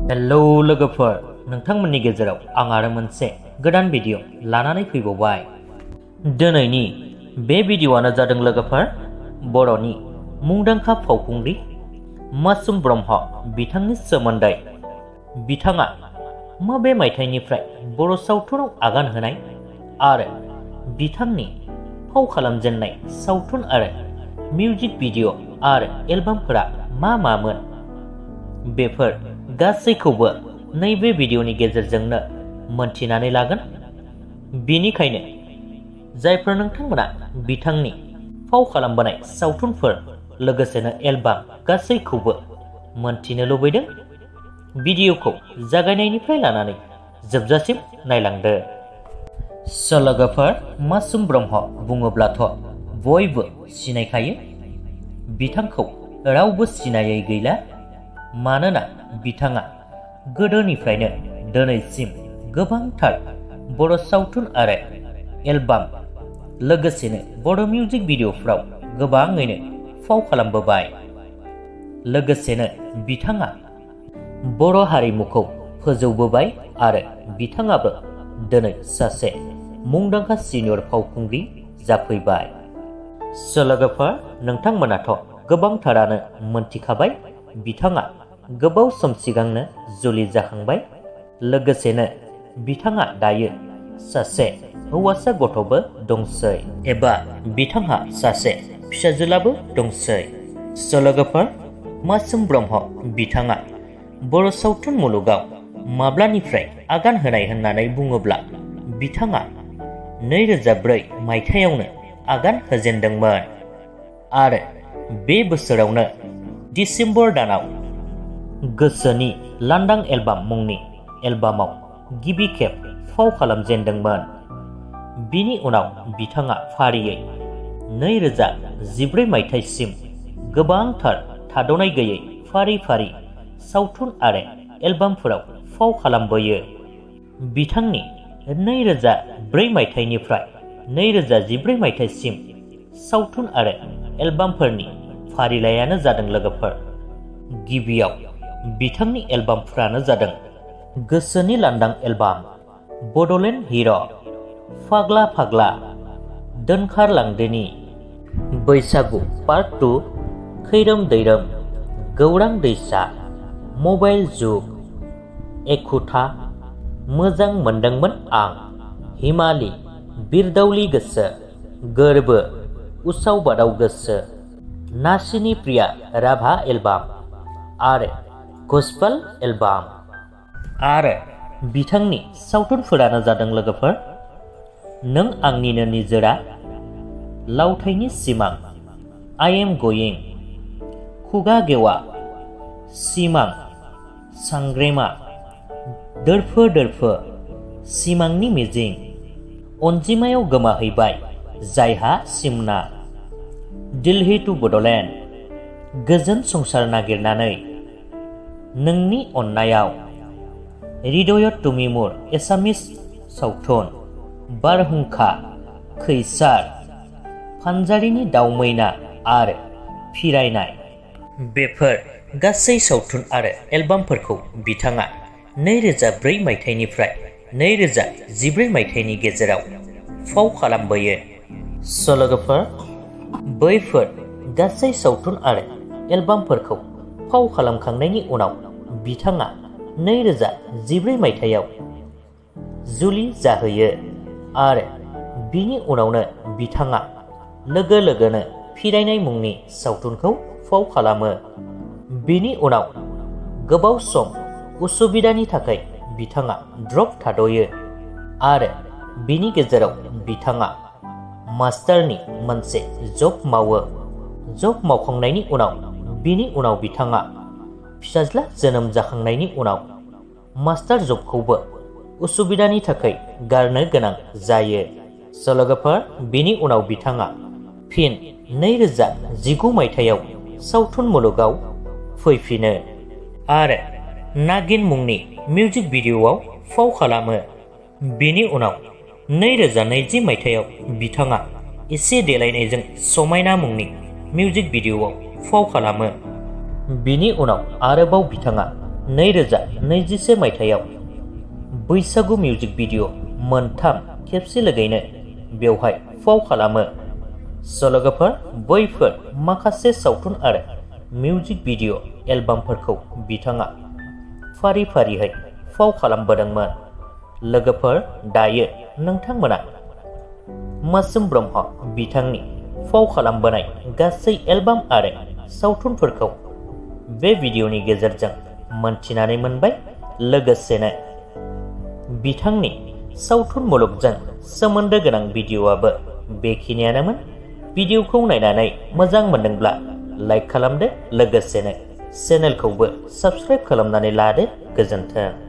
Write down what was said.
Hello लोगोफोर, नोंथांमोननि गेजेराव आं आरो मोनसे गोदान भिडिअ लानानै फैबावबाय। दिनैनि बे भिडिअआनो जादों लोगोफोर बर'नि मुंदांखा फावखुंग्रि मासुम ब्रह्म बिथांनि सोमोन्दै। बिथाङा माबे मायथाइनिफ्राय बर' सावथुनाव आगान होनाय आरो बिथांनि फाव खालामजेननाय सावथुन आरो मिउजिक भिडिअ आरो एलबामफोरा मा मामोन, बेफोर गासैखौबो नैबे भिडिअनि गेजेरजोंनो मोनथिनानै लागोन। बेनिखायनो जायफोर नोंथांमोना बिथांनि फाव खालामबोनाय सावथुनफोर लोगोसेनो एलबाम गासैखौबो मोनथिनो लुबैदों, भिडिअखौ जागायनायनिफ्राय लानानै जोबजासिम नायलांदो। लोगोफोर, मासुम ब्रह्म बुङोब्लाथ' बयबो सिनायखायो। बिथांखौ रावबो सिनायै गैला, मानोना बिथाङा गोदोनिफ्रायनो दिनैसिम गोबांथार बर' सावथुन आरो एलबाम लोगोसेनो बर' मिउजिक भिडिअफ्राव गोबाङैनो फाव खालामबोबाय। लोगोसेनो बिथाङा बर' हारिमुखौ फोजौबोबाय आरो बिथाङाबो दिनै सासे मुंदांखा सिनियर फावखुंग्रि जाफैबाय। लोगोफोर, नोंथांमोनाथ' गोबांथारानो मोनथिखाबाय बिथाङा गोबाव सम सिगांनो जुलि जाखांबाय। लोगोसेनो बिथाङा दायो सासे हौवासा गथ'बो दंसै, एबा बिथांहा सासे फिसाजोलाबो दंसै। लोगोफोर, मासुम ब्रह्म बिथाङा बर' सावथुन मुलुगाव माब्लानिफ्राय आगान होनाय होननानै बुङोब्ला बिथाङा 2004 मायथाइयावनो आगान होजेनदोंमोन आरो बे बोसोरावनो डिसेम्बर दानाव गोसोनि लांदां एलबाम मुंनि एलबामाव गिबि खेब फाव खालामजेनदोंमोन। बिनि उनाव बिथाङा फारियै 2014 मायथाइसिम गोबांथार थाद'नाय गैयै फारि फारि सावथुन आरो एलबामफोराव फाव खालामबोयो। बिथांनि 2004 मायथाइनिफ्राय 2014 मायथाइसिम सावथुन आरो एलबामफोरनि फारिलाइयानो जादों लोगोफोर। गिबियाव बिथांनि एलबामफ्रानो जादों गोसोनि लांदां एलबाम, बड'लेण्ड हिर', फाग्ला फाग्ला, दोनखारलांदोनि, बैसागु पार्ट 2, खैरोम दैरोम, गौरां दैसा, मबाइल जुग, एखुथा, मोजां मोनदोंमोन आं, हिमालि, बिरदावलि गोसो, गोरबो, उसाव बादाव गोसो, नासिनि प्रिया राभा एलबाम आरो गस्पेल एलबाम। आरो बिथांनि सावथुनफोरानो जादों लोगोफोर नों आंनिनो निजोरा, लावथाइनि सिमां, आइ एम गयिं, खुगा गेवा, सिमां, सांग्रेमा, दोरफो दोरफो, सिमांनि मिजिं, अनजिमायाव गोमाहैबाय जायहा सिमना, दिल्ली टु बड'लेण्ड, गोजोन संसार नागिरनानै, नोंनि अननायाव, हृदय तुमिमुर एसामिस सावथुन, बारहुंखा, खैसार, फानजारिनि दाउ मैना आरो फिरायनाय। बेफोर गासै सावथुन आरो एलबामफोरखौ बिथाङा 2004 मायथाइनिफ्राय 2014 मायथाइनि गेजेराव फाव खालामबोयो। लोगोफोर, बैफोर गासै सावथुन आरो एलबामफोरखौ फाव खालामखांनायनि उनाव बिथाङा 2014 मायथाइयाव जुलि जाहैयो आरो बिनि उनावनो बिथाङा लोगो लोगोनो फिरायनाय मुंनि सावथुनखौ फाव खालामो। बिनि उनाव गोबाव सम उसुबिदानि थाखाय बिथाङा ड्रप थाद'यो आरो बिनि गेजेराव बिथाङा मास्टारनि मोनसे जब मावो। जब मावखांनायनि उनाव बिनि उनाव बिथाङा फिसाज्ला जोनोम जाखांनायनि उनाव मास्टार जबखौबो उसुबिदानि थाखाय गारनो गोनां जायो। लोगोफोर, बिनि उनाव बिथाङा फिन 2019 मायथाइयाव सावथुन मुलुगाव फैफिनो आरो नागिन मुंनि मिउजिक भिडिअआव फाव खालामो। बिनि उनाव 2020 मायथाइयाव बिथाङा एसे देलायनायजों समायना मुंनि मिउजिक भिडिअआव फाव खालामो। बिनि उनाव आरोबाव बिथाङा 2021 मायथाइयाव बैसागु मिउजिक भिडिअ मोनथाम खेबसे लोगोयैनो बेवहाय फाव खालामो। लोगोफोर बैफोर माखासे सावथुन आरो मिउजिक भिडिअ एलबामफोरखौ बिथाङा फारि फारियै फाव खालामबोदोंमोन। लोगोफोर दायो नोंथांमोना मासुम ब्रह्म बिथांनि फाव खालामबोनाय गासै एलबाम आरो सावथुनफोरखौ बे भिडिअनि गेजेरजों मोनथिनानै मोनबाय। लोगोसेनो बिथांनि सावथुन मुलुगजों सोमोन्दो गोनां भिडिअआबो बेखिनियानोमोन। भिडिअखौ नायनानै मोजां मोनदोंब्ला लाइक खालामदो, लोगोसेनो चेनेलखौबो साबस्क्राइब खालामनानै लादो। गोजोन्थों।